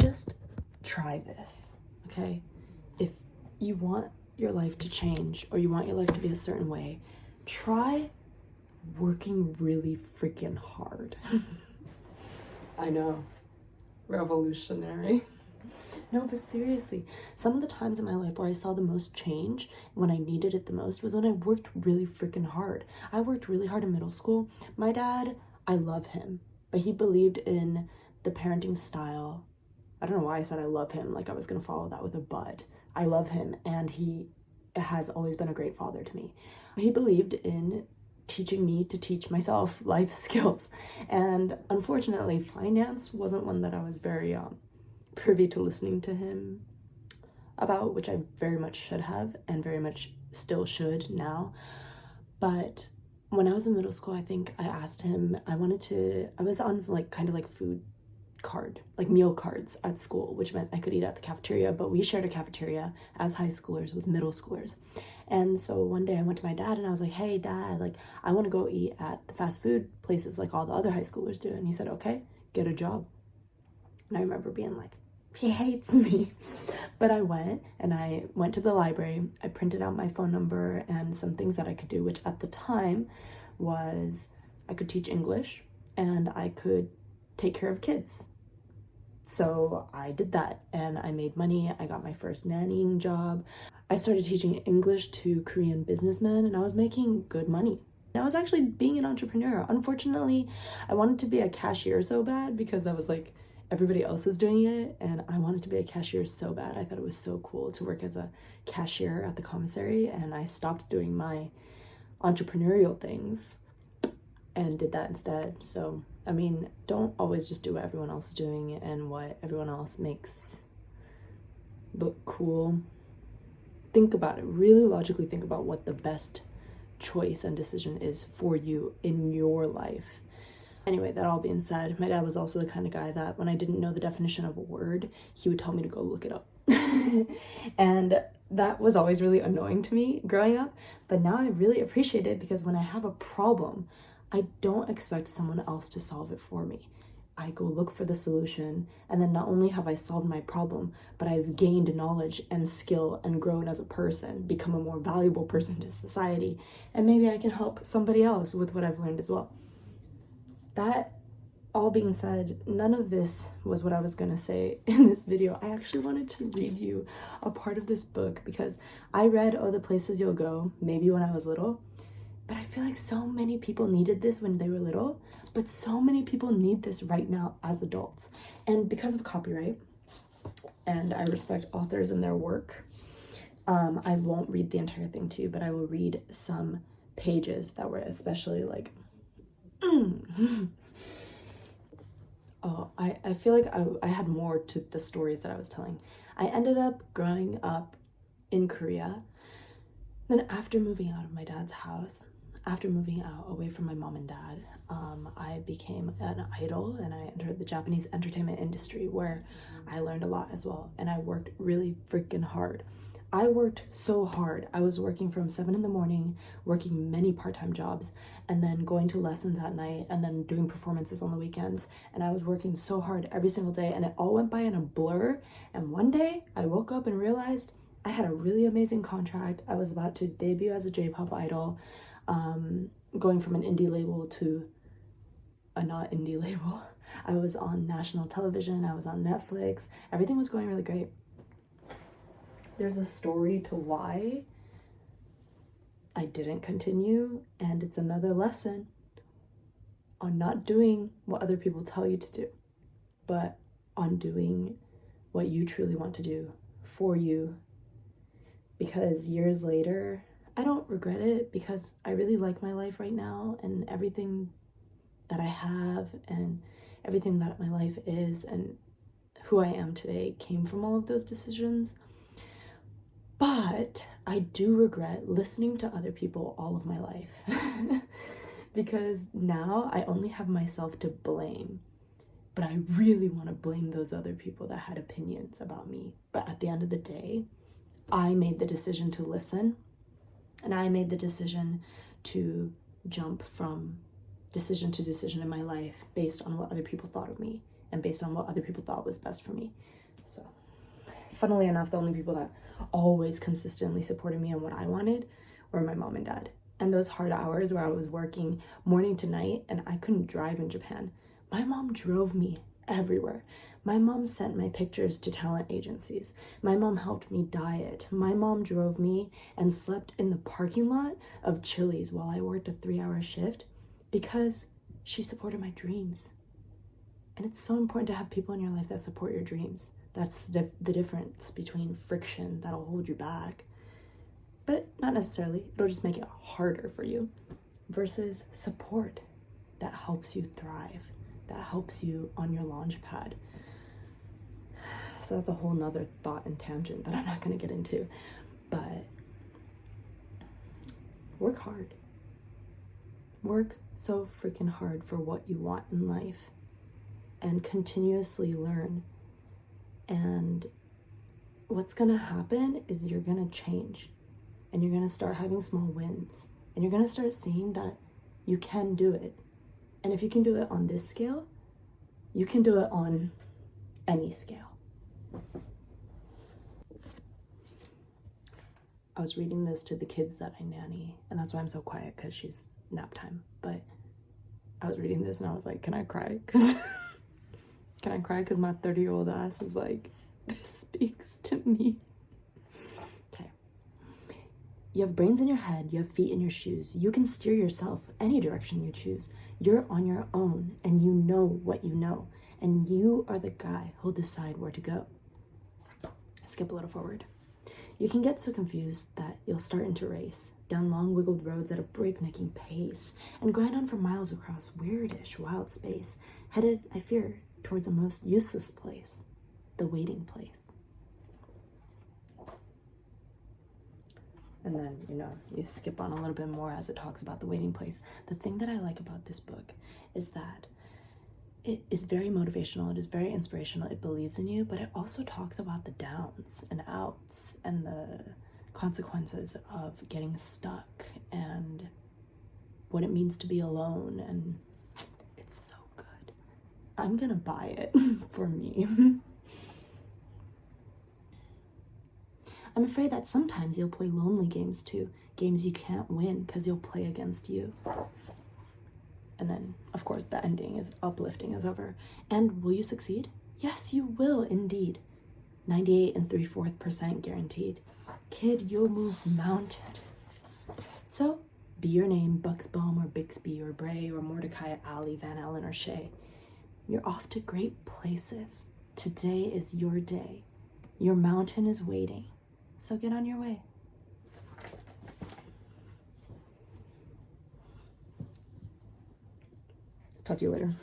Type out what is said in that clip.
just try this, okay? If you want your life to change or you want your life to be a certain way, try working really freaking hard. I know, revolutionary. No, but seriously, some of the times in my life where I saw the most change when I needed it the most was when I worked really freaking hard. I worked really hard in middle school. My dad, I love him, but he believed in the parenting style. I don't know why I said I love him, like I was gonna follow that with a but. I love him, and he has always been a great father to me. He believed in teaching me to teach myself life skills, and unfortunately finance wasn't one that I was very privy to listening to him about, which I very much should have and very much still should now. But when I was in middle school, I think I asked him, I was on like kind of like food card, like meal cards at school, which meant I could eat at the cafeteria, but we shared a cafeteria as high schoolers with middle schoolers. And so one day I went to my dad and I was like, hey dad, like I want to go eat at the fast food places like all the other high schoolers do. And he said, okay, get a job. And I remember being like, he hates me. But I went to the library. I printed out my phone number and some things that I could do, which at the time was I could teach English and I could take care of kids. So I did that and I made money. I got my first nannying job. I started teaching English to Korean businessmen and I was making good money. I was actually being an entrepreneur. Unfortunately, I wanted to be a cashier so bad because I was like, everybody else was doing it and I wanted to be a cashier so bad. I thought it was so cool to work as a cashier at the commissary, and I stopped doing my entrepreneurial things and did that instead. So, I mean, don't always just do what everyone else is doing and what everyone else makes look cool. Think about it. Really logically think about what the best choice and decision is for you in your life. Anyway, that all being said, my dad was also the kind of guy that when I didn't know the definition of a word, he would tell me to go look it up. And that was always really annoying to me growing up, but now I really appreciate it because when I have a problem, I don't expect someone else to solve it for me. I go look for the solution, and then not only have I solved my problem, but I've gained knowledge and skill and grown as a person, become a more valuable person to society, and maybe I can help somebody else with what I've learned as well. That all being said, none of this was what I was gonna say in this video. I actually wanted to read you a part of this book because I read Oh, the Places You'll Go maybe when I was little, but I feel like so many people needed this when they were little, but so many people need this right now as adults. And because of copyright, and I respect authors and their work, I won't read the entire thing to you, but I will read some pages that were especially like oh, I feel like I had more to the stories that I was telling. I ended up growing up in Korea. Then after moving out of my dad's house, after moving out away from my mom and dad, I became an idol and I entered the Japanese entertainment industry where I learned a lot as well. And I worked really freaking hard. I worked so hard. I was working from 7 in the morning, working many part-time jobs, and then going to lessons at night, and then doing performances on the weekends. And I was working so hard every single day, and it all went by in a blur. And one day, I woke up and realized I had a really amazing contract. I was about to debut as a J-pop idol, going from an indie label to a not indie label. I was on national television. I was on Netflix. Everything was going really great. There's a story to why I didn't continue, and it's another lesson on not doing what other people tell you to do, but on doing what you truly want to do for you. Because years later, I don't regret it because I really like my life right now, and everything that I have and everything that my life is and who I am today came from all of those decisions. But I do regret listening to other people all of my life because now I only have myself to blame, but I really want to blame those other people that had opinions about me. But at the end of the day, I made the decision to listen, and I made the decision to jump from decision to decision in my life based on what other people thought of me. and based on what other people thought was best for me. So, funnily enough, the only people that always consistently supported me on what I wanted were my mom and dad. And those hard hours where I was working morning to night and I couldn't drive in Japan, my mom drove me everywhere. My mom sent my pictures to talent agencies. My mom helped me diet. My mom drove me and slept in the parking lot of Chili's while I worked a 3-hour shift because she supported my dreams. And it's so important to have people in your life that support your dreams. That's the difference between friction that'll hold you back, but not necessarily, it'll just make it harder for you, versus support that helps you thrive, that helps you on your launch pad. So that's a whole nother thought and tangent that I'm not going to get into, but work hard. Work so freaking hard for what you want in life and continuously learn. And what's going to happen is you're going to change and you're going to start having small wins and you're going to start seeing that you can do it. And if you can do it on this scale, you can do it on any scale. I was reading this to the kids that I nanny, and that's why I'm so quiet, because she's nap time. But I was reading this and I was like, can I cry? Can I cry? Because my 30-year-old ass is like, this speaks to me. Okay. You have brains in your head, you have feet in your shoes. You can steer yourself any direction you choose. You're on your own and you know what you know. And you are the guy who'll decide where to go. Skip a little forward. You can get so confused that you'll start into race down long wiggled roads at a breaknecking pace and grind on for miles across weirdish wild space, headed, I fear, towards a most useless place, the waiting place. And then, you skip on a little bit more as it talks about the waiting place. The thing that I like about this book is that it is very motivational, it is very inspirational, it believes in you, but it also talks about the downs and outs and the consequences of getting stuck and what it means to be alone, and it's so good. I'm gonna buy it for me. I'm afraid that sometimes you'll play lonely games too, games you can't win because you'll play against you. And then, of course, the ending is uplifting as ever. And will you succeed? Yes, you will indeed. 98 3/4% guaranteed. Kid, you'll move mountains. So, be your name Buxbaum or Bixby or Bray or Mordecai, Ali, Van Allen or Shea. You're off to great places. Today is your day. Your mountain is waiting. So get on your way. Talk to you later.